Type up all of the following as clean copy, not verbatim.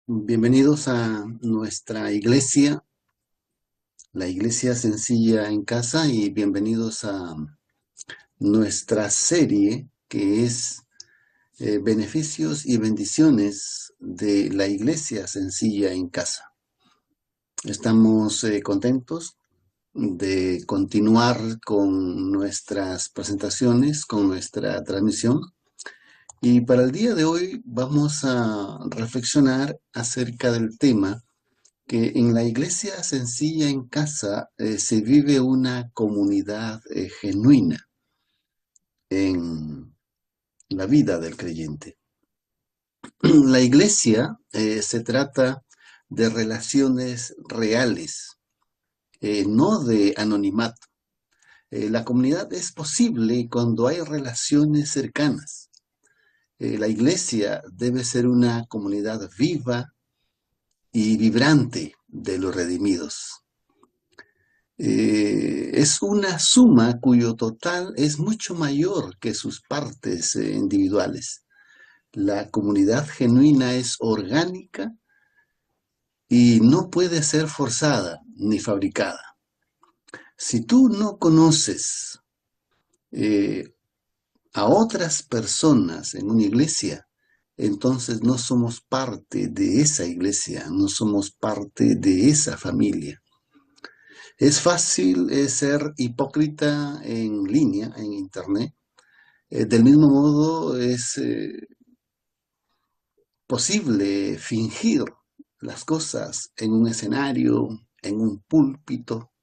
Bienvenidos a nuestra iglesia, la Iglesia Sencilla en Casa, y bienvenidos a nuestra serie que es Beneficios y Bendiciones de la Iglesia Sencilla en Casa. Estamos contentos de continuar con nuestras presentaciones, con nuestra transmisión. Y para el día de hoy vamos a reflexionar acerca del tema que en la iglesia sencilla en casa se vive una comunidad genuina en la vida del creyente. La iglesia se trata de relaciones reales, no de anonimato. La comunidad es posible cuando hay relaciones cercanas. La iglesia debe ser una comunidad viva y vibrante de los redimidos. Es una suma cuyo total es mucho mayor que sus partes individuales. La comunidad genuina es orgánica y no puede ser forzada ni fabricada. Si tú no conoces eh, a otras personas en una iglesia, entonces no somos parte de esa iglesia, no somos parte de esa familia. Es fácil ser hipócrita en línea, en internet. Del mismo modo, es posible fingir las cosas en un escenario, en un púlpito,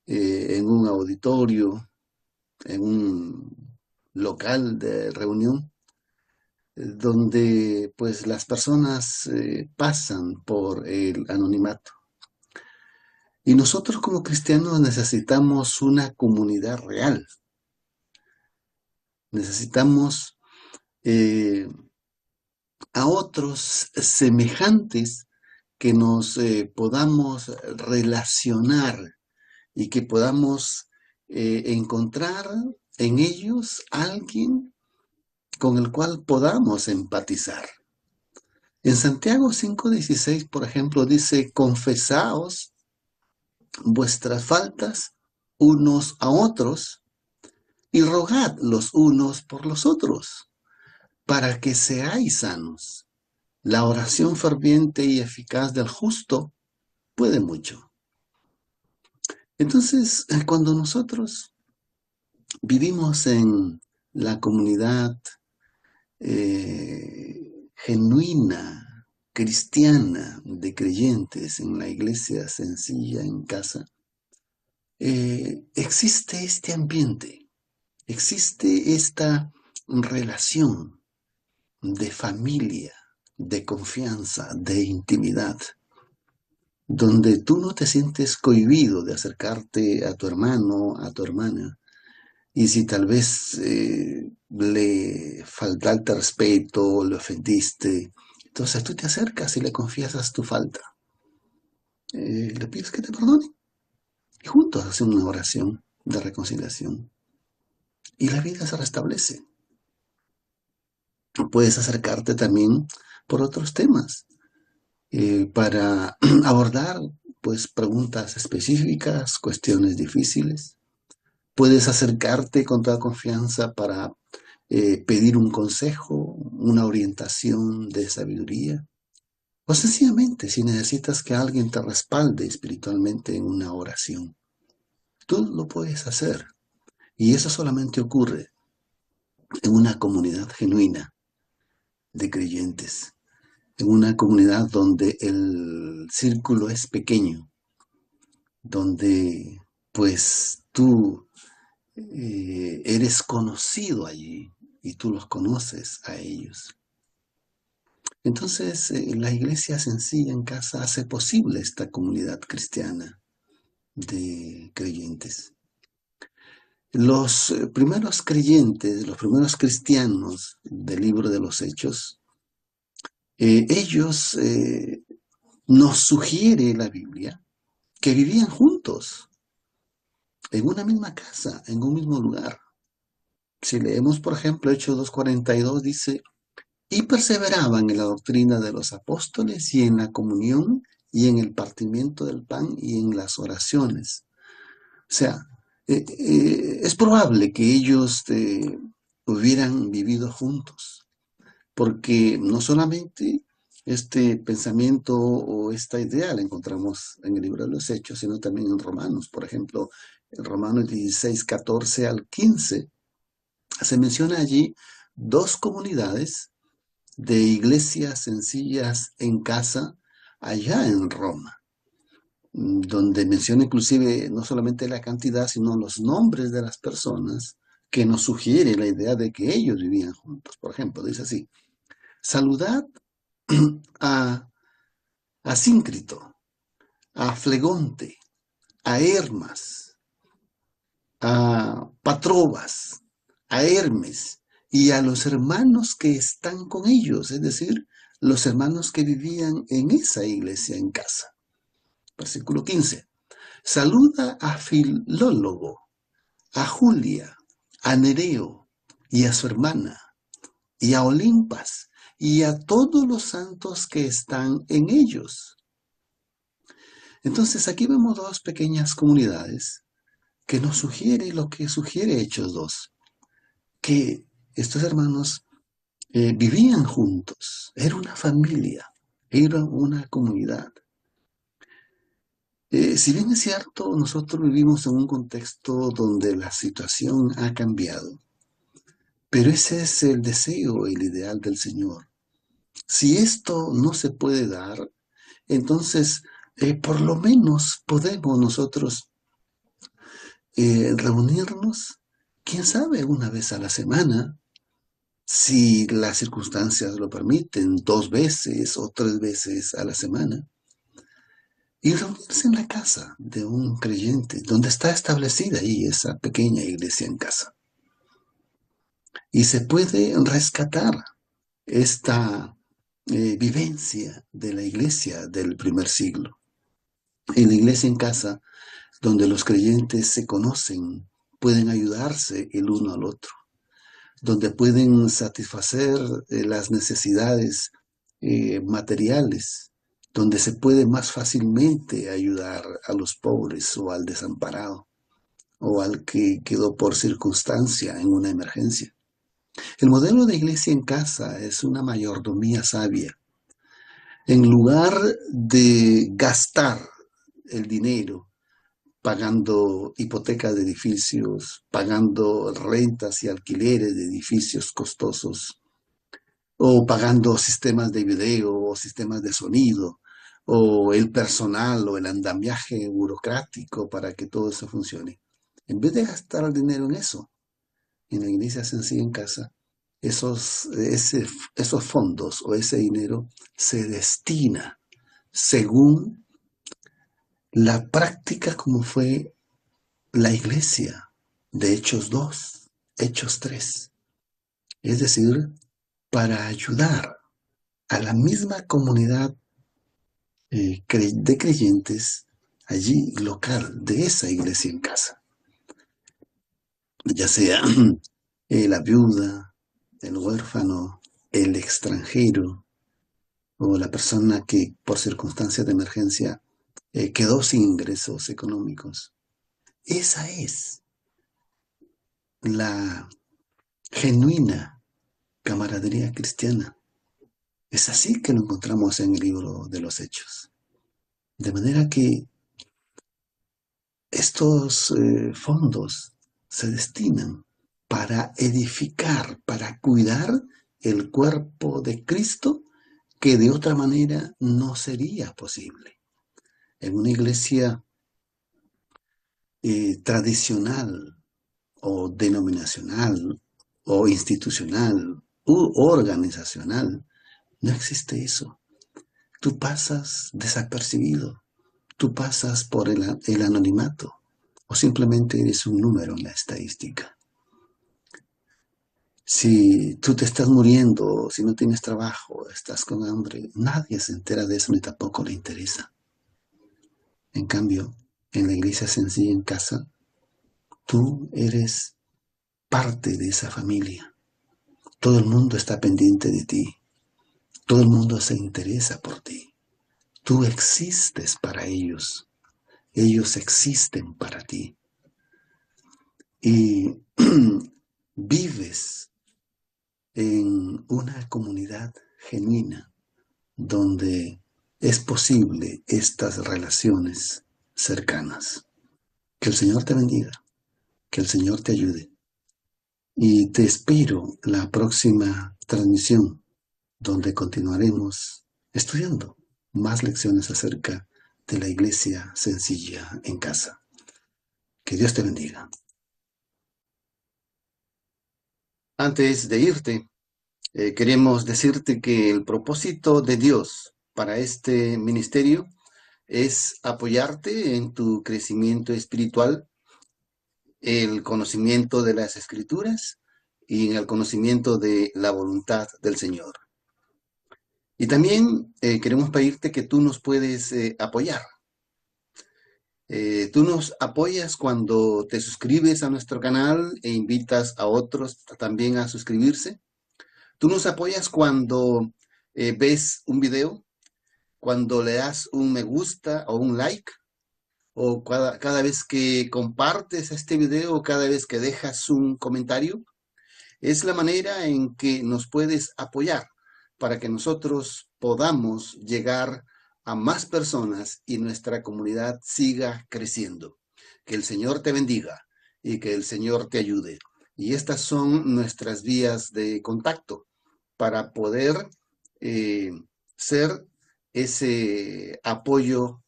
en un auditorio, en un local de reunión, donde pues las personas pasan por el anonimato. Y nosotros como cristianos necesitamos una comunidad real. Necesitamos a otros semejantes que nos podamos relacionar y que podamos encontrar en ellos alguien con el cual podamos empatizar. En Santiago 5:16, por ejemplo, dice: confesaos vuestras faltas unos a otros y rogad los unos por los otros, para que seáis sanos. La oración ferviente y eficaz del justo puede mucho. Entonces, cuando nosotros vivimos en la comunidad genuina, cristiana, de creyentes, en la iglesia sencilla en casa, existe este ambiente, existe esta relación de familia, de confianza, de intimidad, donde tú no te sientes cohibido de acercarte a tu hermano, a tu hermana, y si tal vez le faltaste respeto, le ofendiste, entonces tú te acercas y le confiesas tu falta. Le pides que te perdone y juntos hacen una oración de reconciliación y la vida se restablece. Puedes acercarte también por otros temas para abordar pues preguntas específicas, cuestiones difíciles. Puedes acercarte con toda confianza para pedir un consejo, una orientación de sabiduría, o sencillamente si necesitas que alguien te respalde espiritualmente en una oración. Tú lo puedes hacer y eso solamente ocurre en una comunidad genuina de creyentes, en una comunidad donde el círculo es pequeño, donde pues tú eres conocido allí y tú los conoces a ellos. Entonces, la iglesia sencilla en casa hace posible esta comunidad cristiana de creyentes. Los primeros creyentes, los primeros cristianos del libro de los Hechos, ellos nos sugiere la Biblia que vivían juntos, en una misma casa, en un mismo lugar. Si leemos, por ejemplo, Hechos 2:42, dice: y perseveraban en la doctrina de los apóstoles y en la comunión y en el partimiento del pan y en las oraciones. O sea, es probable que ellos hubieran vivido juntos, porque no solamente este pensamiento o esta idea la encontramos en el libro de los Hechos, sino también en Romanos. Por ejemplo, en Romanos 16, 14 al 15, se menciona allí dos comunidades de iglesias sencillas en casa allá en Roma, donde menciona inclusive no solamente la cantidad, sino los nombres de las personas, que nos sugiere la idea de que ellos vivían juntos. Por ejemplo, dice así: saludad a Asíncrito, a Flegonte, a Hermas, a Patrobas, a Hermes y a los hermanos que están con ellos, es decir, los hermanos que vivían en esa iglesia en casa. Versículo 15. Saluda a Filólogo, a Julia, a Nereo y a su hermana, y a Olimpas, y a todos los santos que están en ellos. Entonces aquí vemos dos pequeñas comunidades que nos sugiere lo que sugiere Hechos 2, que estos hermanos vivían juntos, era una familia, era una comunidad. Si bien es cierto, nosotros vivimos en un contexto donde la situación ha cambiado, pero ese es el deseo, el ideal del Señor. Si esto no se puede dar, entonces por lo menos podemos nosotros reunirnos, quién sabe, una vez a la semana, si las circunstancias lo permiten, 2 veces o 3 veces a la semana, y reunirse en la casa de un creyente, donde está establecida ahí esa pequeña iglesia en casa. Y se puede rescatar esta vivencia de la iglesia del primer siglo. En la iglesia en casa, donde los creyentes se conocen, pueden ayudarse el uno al otro, donde pueden satisfacer las necesidades materiales, donde se puede más fácilmente ayudar a los pobres o al desamparado o al que quedó por circunstancia en una emergencia. El modelo de iglesia en casa es una mayordomía sabia. En lugar de gastar el dinero pagando hipotecas de edificios, pagando rentas y alquileres de edificios costosos, o pagando sistemas de video o sistemas de sonido, o el personal o el andamiaje burocrático para que todo eso funcione. En vez de gastar el dinero en eso, en la iglesia sencilla en casa, esos fondos o ese dinero se destina según la práctica como fue la iglesia de Hechos 2, Hechos 3. Es decir, para ayudar a la misma comunidad de creyentes allí local de esa iglesia en casa, ya sea la viuda, el huérfano, el extranjero o la persona que por circunstancias de emergencia quedó sin ingresos económicos. Esa es la genuina camaradería cristiana. Es así que lo encontramos en el libro de los Hechos. De manera que estos fondos se destinan para edificar, para cuidar el cuerpo de Cristo, que de otra manera no sería posible. En una iglesia tradicional o denominacional o institucional u organizacional, no existe eso. Tú pasas desapercibido, tú pasas por el anonimato o simplemente eres un número en la estadística. Si tú te estás muriendo, si no tienes trabajo, estás con hambre, nadie se entera de eso ni tampoco le interesa. En cambio, en la iglesia sencilla en casa, tú eres parte de esa familia. Todo el mundo está pendiente de ti. Todo el mundo se interesa por ti. Tú existes para ellos. Ellos existen para ti. Y vives en una comunidad genuina donde es posible estas relaciones cercanas. Que el Señor te bendiga, que el Señor te ayude. Y te espero la próxima transmisión, donde continuaremos estudiando más lecciones acerca de la iglesia sencilla en casa. Que Dios te bendiga. Antes de irte, queremos decirte que el propósito de Dios para este ministerio es apoyarte en tu crecimiento espiritual, el conocimiento de las Escrituras y en el conocimiento de la voluntad del Señor. Y también queremos pedirte que tú nos puedes apoyar. Tú nos apoyas cuando te suscribes a nuestro canal e invitas a otros también a suscribirse. Tú nos apoyas cuando ves un video, cuando le das un me gusta o un like, o cada vez que compartes este video o cada vez que dejas un comentario. Es la manera en que nos puedes apoyar para que nosotros podamos llegar a más personas y nuestra comunidad siga creciendo. Que el Señor te bendiga y que el Señor te ayude. Y estas son nuestras vías de contacto para poder ser ese apoyo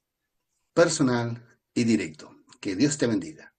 personal y directo. Que Dios te bendiga.